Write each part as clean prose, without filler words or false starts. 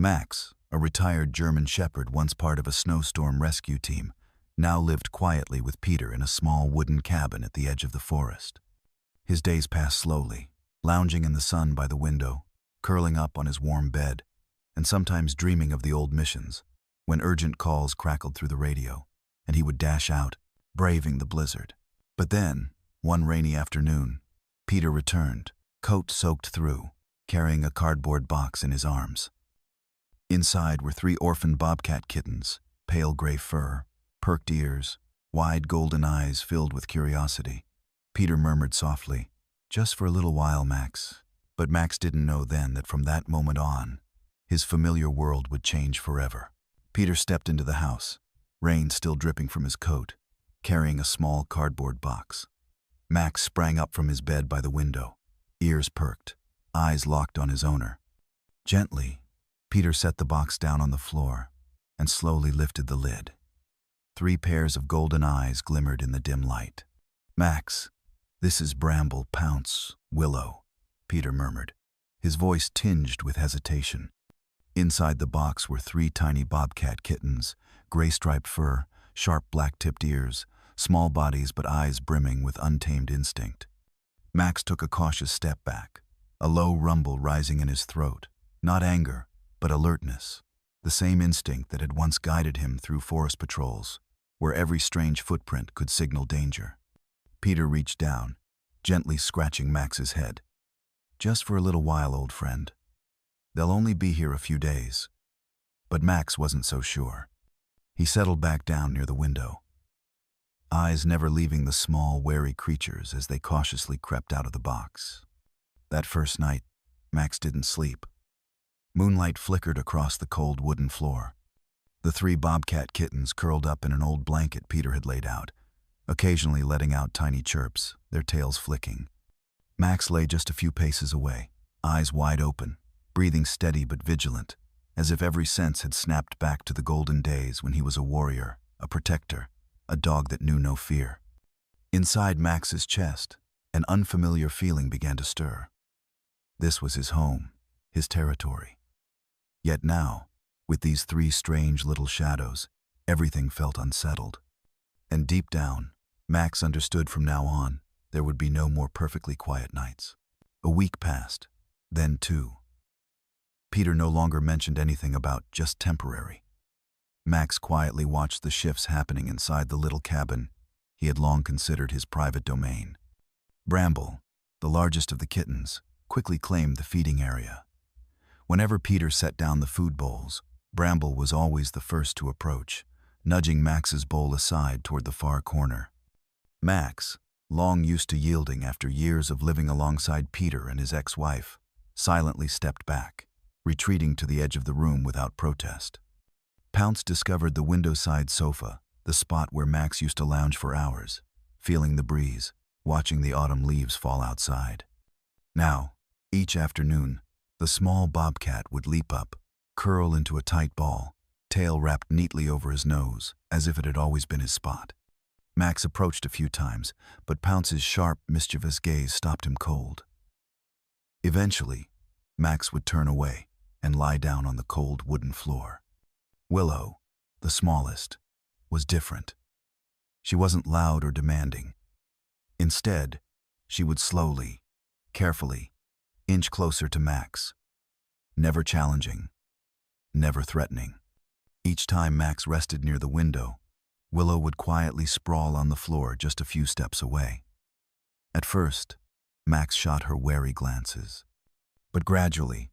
Max, a retired German shepherd once part of a snowstorm rescue team, now lived quietly with Peter in a small wooden cabin at the edge of the forest. His days passed slowly, lounging in the sun by the window, curling up on his warm bed, and sometimes dreaming of the old missions, when urgent calls crackled through the radio, and he would dash out, braving the blizzard. But then, one rainy afternoon, Peter returned, coat soaked through, carrying a cardboard box in his arms. Inside were 3 orphaned bobcat kittens, pale gray fur, perked ears, wide golden eyes filled with curiosity. Peter murmured softly, "Just for a little while, Max." But Max didn't know then that from that moment on, his familiar world would change forever. Peter stepped into the house, rain still dripping from his coat, carrying a small cardboard box. Max sprang up from his bed by the window, ears perked, eyes locked on his owner. Gently, Peter set the box down on the floor and slowly lifted the lid. 3 pairs of golden eyes glimmered in the dim light. "Max, this is Bramble, Pounce, Willow," Peter murmured, his voice tinged with hesitation. Inside the box were 3 tiny bobcat kittens, gray-striped fur, sharp black-tipped ears, small bodies but eyes brimming with untamed instinct. Max took a cautious step back, a low rumble rising in his throat, not anger, but alertness, the same instinct that had once guided him through forest patrols, where every strange footprint could signal danger. Peter reached down, gently scratching Max's head. "Just for a little while, old friend. They'll only be here a few days." But Max wasn't so sure. He settled back down near the window, eyes never leaving the small, wary creatures as they cautiously crept out of the box. That first night, Max didn't sleep. Moonlight flickered across the cold wooden floor. The 3 bobcat kittens curled up in an old blanket Peter had laid out, occasionally letting out tiny chirps, their tails flicking. Max lay just a few paces away, eyes wide open, breathing steady but vigilant, as if every sense had snapped back to the golden days when he was a warrior, a protector, a dog that knew no fear. Inside Max's chest, an unfamiliar feeling began to stir. This was his home, his territory. Yet now, with these 3 strange little shadows, everything felt unsettled. And deep down, Max understood from now on there would be no more perfectly quiet nights. A week passed, then 2. Peter no longer mentioned anything about just temporary. Max quietly watched the shifts happening inside the little cabin he had long considered his private domain. Bramble, the largest of the kittens, quickly claimed the feeding area. Whenever Peter set down the food bowls, Bramble was always the first to approach, nudging Max's bowl aside toward the far corner. Max, long used to yielding after years of living alongside Peter and his ex-wife, silently stepped back, retreating to the edge of the room without protest. Pounce discovered the window-side sofa, the spot where Max used to lounge for hours, feeling the breeze, watching the autumn leaves fall outside. Now, each afternoon, the small bobcat would leap up, curl into a tight ball, tail wrapped neatly over his nose, as if it had always been his spot. Max approached a few times, but Pounce's sharp, mischievous gaze stopped him cold. Eventually, Max would turn away and lie down on the cold wooden floor. Willow, the smallest, was different. She wasn't loud or demanding. Instead, she would slowly, carefully, inch closer to Max, never challenging, never threatening. Each time Max rested near the window, Willow would quietly sprawl on the floor just a few steps away. At first, Max shot her wary glances. But gradually,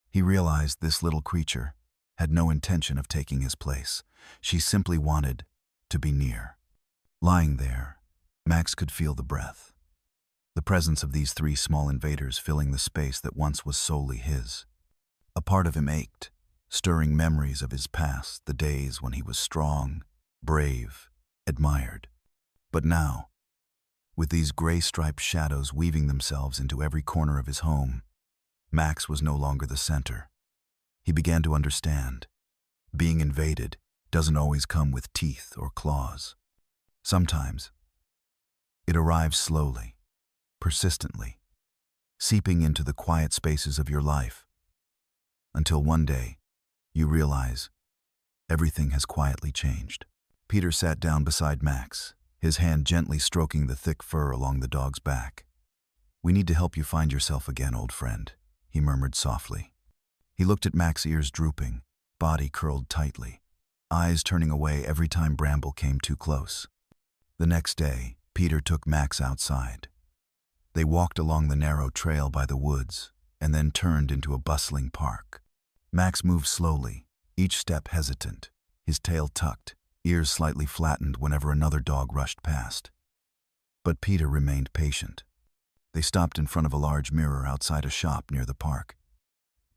he realized this little creature had no intention of taking his place. She simply wanted to be near. Lying there, Max could feel the breath, the presence of these 3 small invaders filling the space that once was solely his. A part of him ached, stirring memories of his past, the days when he was strong, brave, admired. But now, with these gray-striped shadows weaving themselves into every corner of his home, Max was no longer the center. He began to understand. Being invaded doesn't always come with teeth or claws. Sometimes, it arrives slowly, persistently, seeping into the quiet spaces of your life, until one day, you realize everything has quietly changed. Peter sat down beside Max, his hand gently stroking the thick fur along the dog's back. "We need to help you find yourself again, old friend," he murmured softly. He looked at Max's ears drooping, body curled tightly, eyes turning away every time Bramble came too close. The next day, Peter took Max outside. They walked along the narrow trail by the woods and then turned into a bustling park. Max moved slowly, each step hesitant, his tail tucked, ears slightly flattened whenever another dog rushed past. But Peter remained patient. They stopped in front of a large mirror outside a shop near the park.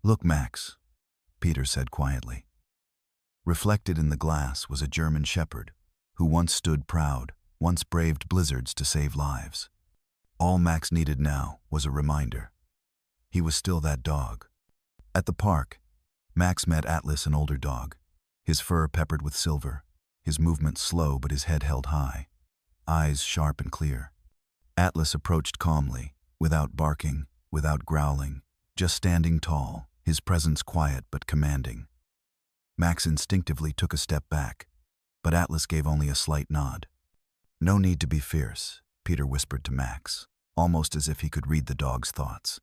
"Look, Max," Peter said quietly. Reflected in the glass was a German shepherd who once stood proud, once braved blizzards to save lives. All Max needed now was a reminder. He was still that dog. At the park, Max met Atlas, an older dog, his fur peppered with silver, his movements slow but his head held high, eyes sharp and clear. Atlas approached calmly, without barking, without growling, just standing tall, his presence quiet but commanding. Max instinctively took a step back, but Atlas gave only a slight nod. "No need to be fierce," Peter whispered to Max, almost as if he could read the dog's thoughts.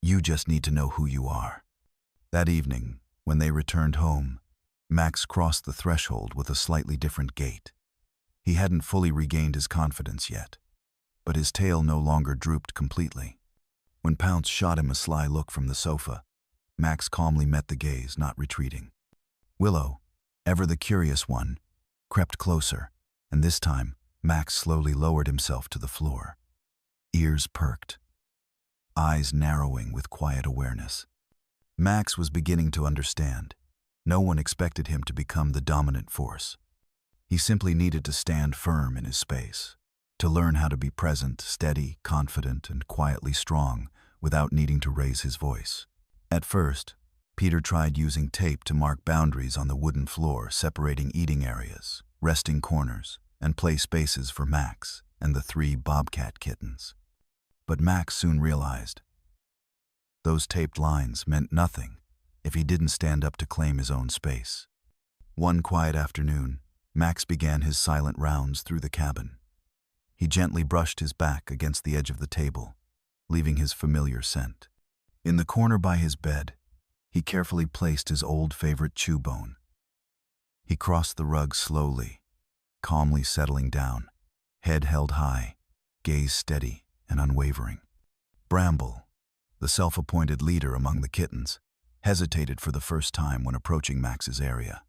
"You just need to know who you are." That evening, when they returned home, Max crossed the threshold with a slightly different gait. He hadn't fully regained his confidence yet, but his tail no longer drooped completely. When Pounce shot him a sly look from the sofa, Max calmly met the gaze, not retreating. Willow, ever the curious one, crept closer, and this time Max slowly lowered himself to the floor. Ears perked, eyes narrowing with quiet awareness. Max was beginning to understand. No one expected him to become the dominant force. He simply needed to stand firm in his space, to learn how to be present, steady, confident, and quietly strong without needing to raise his voice. At first, Peter tried using tape to mark boundaries on the wooden floor, separating eating areas, resting corners, and play spaces for Max and the 3 Bobcat kittens. But Max soon realized those taped lines meant nothing if he didn't stand up to claim his own space. One quiet afternoon, Max began his silent rounds through the cabin. He gently brushed his back against the edge of the table, leaving his familiar scent. In the corner by his bed, he carefully placed his old favorite chew bone. He crossed the rug slowly, calmly settling down, head held high, gaze steady and unwavering. Bramble, the self-appointed leader among the kittens, hesitated for the first time when approaching Max's area.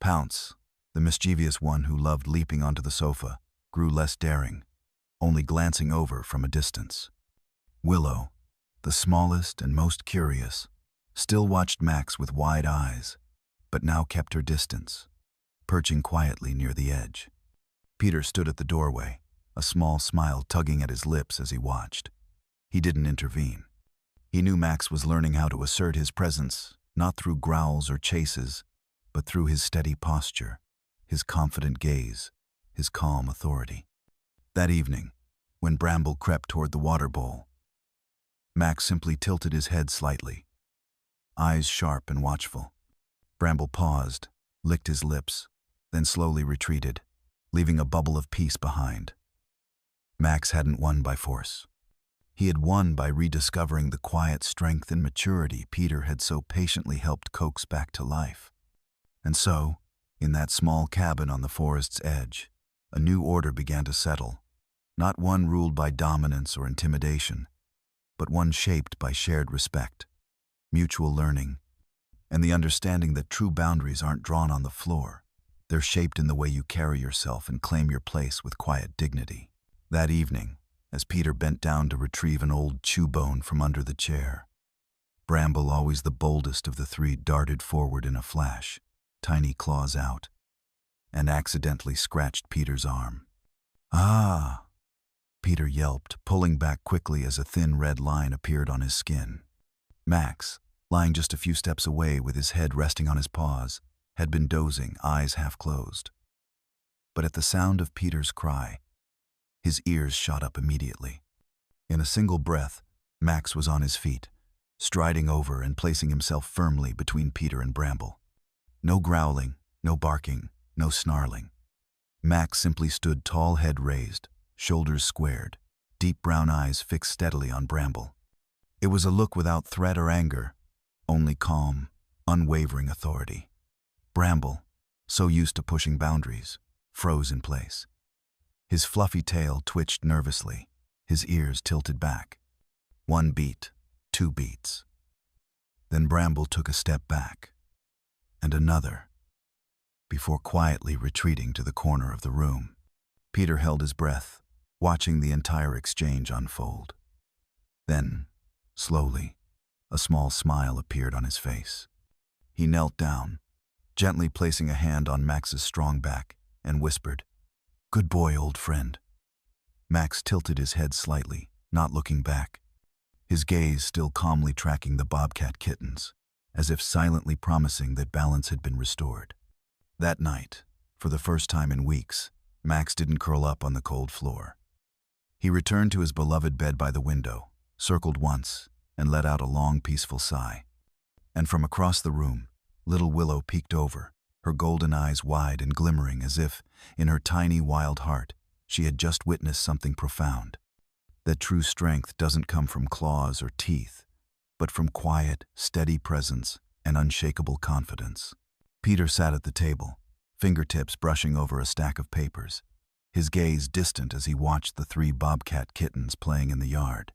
Pounce, the mischievous one who loved leaping onto the sofa, grew less daring, only glancing over from a distance. Willow, the smallest and most curious, still watched Max with wide eyes, but now kept her distance, perching quietly near the edge. Peter stood at the doorway, a small smile tugging at his lips as he watched. He didn't intervene. He knew Max was learning how to assert his presence, not through growls or chases, but through his steady posture, his confident gaze, his calm authority. That evening, when Bramble crept toward the water bowl, Max simply tilted his head slightly, eyes sharp and watchful. Bramble paused, licked his lips, then slowly retreated, leaving a bubble of peace behind. Max hadn't won by force. He had won by rediscovering the quiet strength and maturity Peter had so patiently helped coax back to life. And so, in that small cabin on the forest's edge, a new order began to settle, not one ruled by dominance or intimidation, but one shaped by shared respect, mutual learning, and the understanding that true boundaries aren't drawn on the floor. They're shaped in the way you carry yourself and claim your place with quiet dignity. That evening, as Peter bent down to retrieve an old chew bone from under the chair, Bramble, always the boldest of the 3, darted forward in a flash, tiny claws out, and accidentally scratched Peter's arm. "Ah!" Peter yelped, pulling back quickly as a thin red line appeared on his skin. Max, lying just a few steps away with his head resting on his paws, had been dozing, eyes half closed. But at the sound of Peter's cry, his ears shot up immediately. In a single breath, Max was on his feet, striding over and placing himself firmly between Peter and Bramble. No growling, no barking, no snarling. Max simply stood tall, head raised, shoulders squared, deep brown eyes fixed steadily on Bramble. It was a look without threat or anger, only calm, unwavering authority. Bramble, so used to pushing boundaries, froze in place. His fluffy tail twitched nervously, his ears tilted back. 1 beat, 2 beats. Then Bramble took a step back, and another, before quietly retreating to the corner of the room. Peter held his breath, watching the entire exchange unfold. Then, slowly, a small smile appeared on his face. He knelt down, gently placing a hand on Max's strong back, and whispered, "Good boy, old friend." Max tilted his head slightly, not looking back, his gaze still calmly tracking the Bobcat Kittens, as if silently promising that balance had been restored. That night, for the first time in weeks, Max didn't curl up on the cold floor. He returned to his beloved bed by the window, circled once, and let out a long, peaceful sigh. And from across the room, little Willow peeked over, her golden eyes wide and glimmering as if, in her tiny, wild heart, she had just witnessed something profound. That true strength doesn't come from claws or teeth, but from quiet, steady presence and unshakable confidence. Peter sat at the table, fingertips brushing over a stack of papers, his gaze distant as he watched the 3 Bobcat Kittens playing in the yard.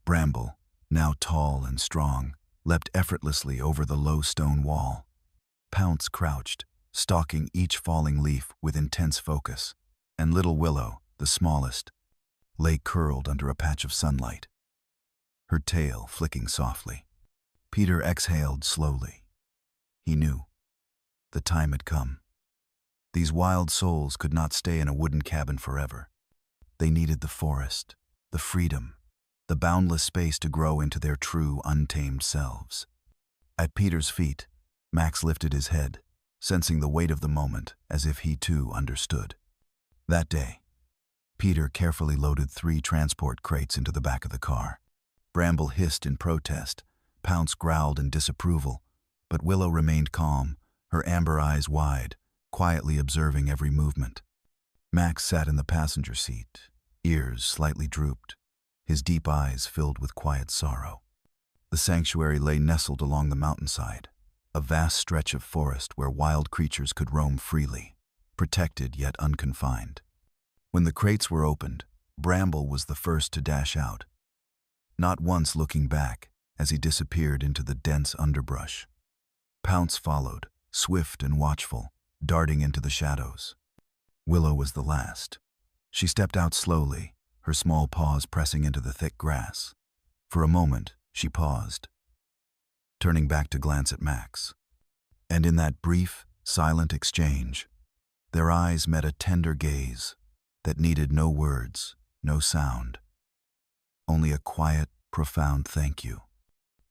Bramble, now tall and strong, leapt effortlessly over the low stone wall. Pounce crouched, stalking each falling leaf with intense focus, and little Willow, the smallest, lay curled under a patch of sunlight, her tail flicking softly. Peter exhaled slowly. He knew. The time had come. These wild souls could not stay in a wooden cabin forever. They needed the forest, the freedom, the boundless space to grow into their true, untamed selves. At Peter's feet, Max lifted his head, sensing the weight of the moment as if he too understood. That day, Peter carefully loaded 3 transport crates into the back of the car. Bramble hissed in protest, Pounce growled in disapproval, but Willow remained calm, her amber eyes wide, quietly observing every movement. Max sat in the passenger seat, ears slightly drooped, his deep eyes filled with quiet sorrow. The sanctuary lay nestled along the mountainside, a vast stretch of forest where wild creatures could roam freely, protected yet unconfined. When the crates were opened, Bramble was the first to dash out, not once looking back as he disappeared into the dense underbrush. Pounce followed, swift and watchful, darting into the shadows. Willow was the last. She stepped out slowly, her small paws pressing into the thick grass. For a moment, she paused, turning back to glance at Max. And in that brief, silent exchange, their eyes met a tender gaze that needed no words, no sound, only a quiet, profound thank you.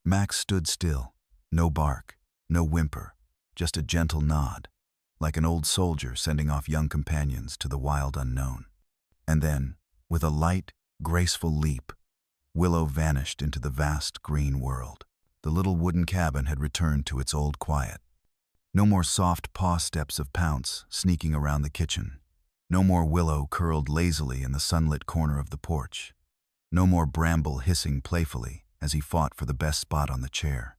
Max stood still, no bark, no whimper, just a gentle nod, like an old soldier sending off young companions to the wild unknown. And then, with a light, graceful leap, Willow vanished into the vast green world. The little wooden cabin had returned to its old quiet. No more soft paw steps of Pounce sneaking around the kitchen. No more Willow curled lazily in the sunlit corner of the porch. No more Bramble hissing playfully as he fought for the best spot on the chair.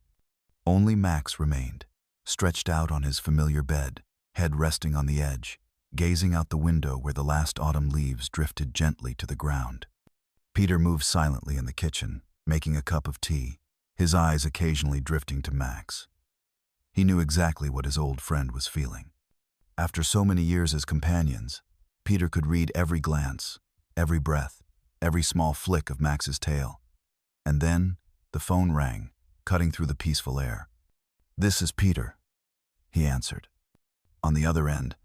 Only Max remained, stretched out on his familiar bed, head resting on the edge, gazing out the window where the last autumn leaves drifted gently to the ground. Peter moved silently in the kitchen, making a cup of tea, his eyes occasionally drifting to Max. He knew exactly what his old friend was feeling. After so many years as companions, Peter could read every glance, every breath, every small flick of Max's tail. And then, the phone rang, cutting through the peaceful air. "This is Peter," he answered. On the other end,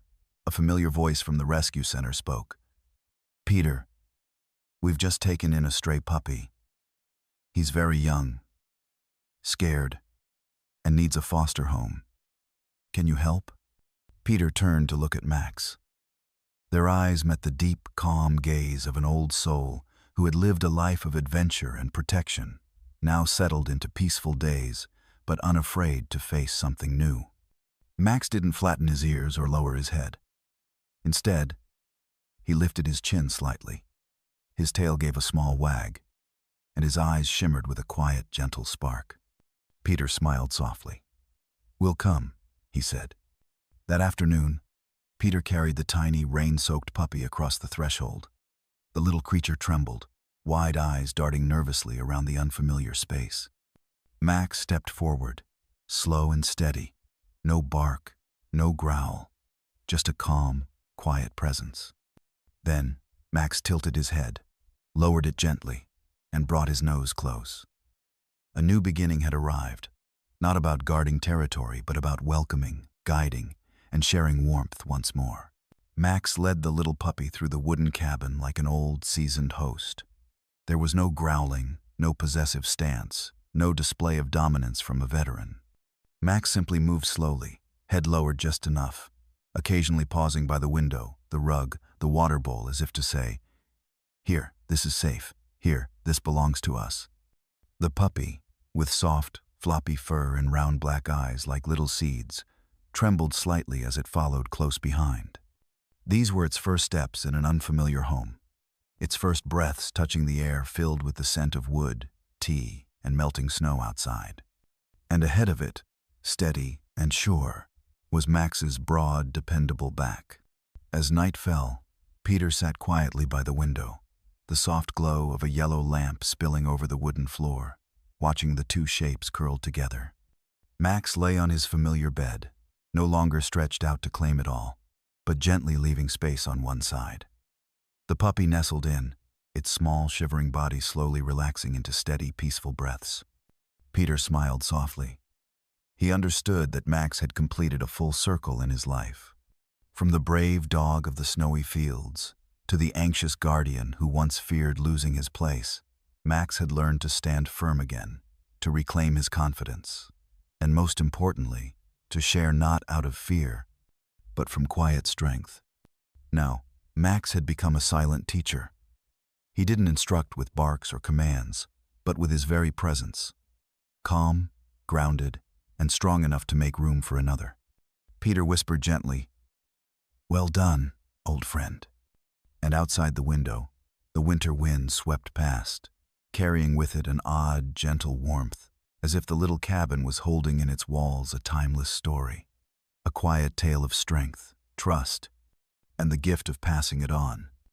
a familiar voice from the rescue center spoke. "Peter, we've just taken in a stray puppy. He's very young, scared, and needs a foster home. Can you help?" Peter turned to look at Max. Their eyes met the deep, calm gaze of an old soul who had lived a life of adventure and protection. now settled into peaceful days, but unafraid to face something new. Max didn't flatten his ears or lower his head. Instead, he lifted his chin slightly. His tail gave a small wag, and his eyes shimmered with a quiet, gentle spark. Peter smiled softly. "We'll come," he said. That afternoon, Peter carried the tiny, rain-soaked puppy across the threshold. The little creature trembled, wide eyes darting nervously around the unfamiliar space. Max stepped forward, slow and steady. No bark, no growl, just a calm, quiet presence. Then, Max tilted his head, lowered it gently, and brought his nose close. A new beginning had arrived, not about guarding territory, but about welcoming, guiding, and sharing warmth once more. Max led the little puppy through the wooden cabin like an old, seasoned host. There was no growling, no possessive stance, no display of dominance from a veteran. Max simply moved slowly, head lowered just enough, occasionally pausing by the window, the rug, the water bowl, as if to say, "Here, this is safe. Here, this belongs to us." The puppy, with soft, floppy fur and round black eyes like little seeds, trembled slightly as it followed close behind. These were its first steps in an unfamiliar home, its first breaths touching the air filled with the scent of wood, tea, and melting snow outside. And ahead of it, steady and sure, was Max's broad, dependable back. As night fell, Peter sat quietly by the window, the soft glow of a yellow lamp spilling over the wooden floor, watching the two shapes curled together. Max lay on his familiar bed, no longer stretched out to claim it all, but gently leaving space on one side. The puppy nestled in, its small, shivering body slowly relaxing into steady, peaceful breaths. Peter smiled softly. He understood that Max had completed a full circle in his life. From the brave dog of the snowy fields to the anxious guardian who once feared losing his place, Max had learned to stand firm again, to reclaim his confidence, and most importantly, to share not out of fear, but from quiet strength. Now, Max had become a silent teacher. He didn't instruct with barks or commands, but with his very presence, calm, grounded, and strong enough to make room for another. Peter whispered gently, "Well done, old friend." And outside the window, the winter wind swept past, carrying with it an odd, gentle warmth, as if the little cabin was holding in its walls a timeless story, a quiet tale of strength, trust, and the gift of passing it on.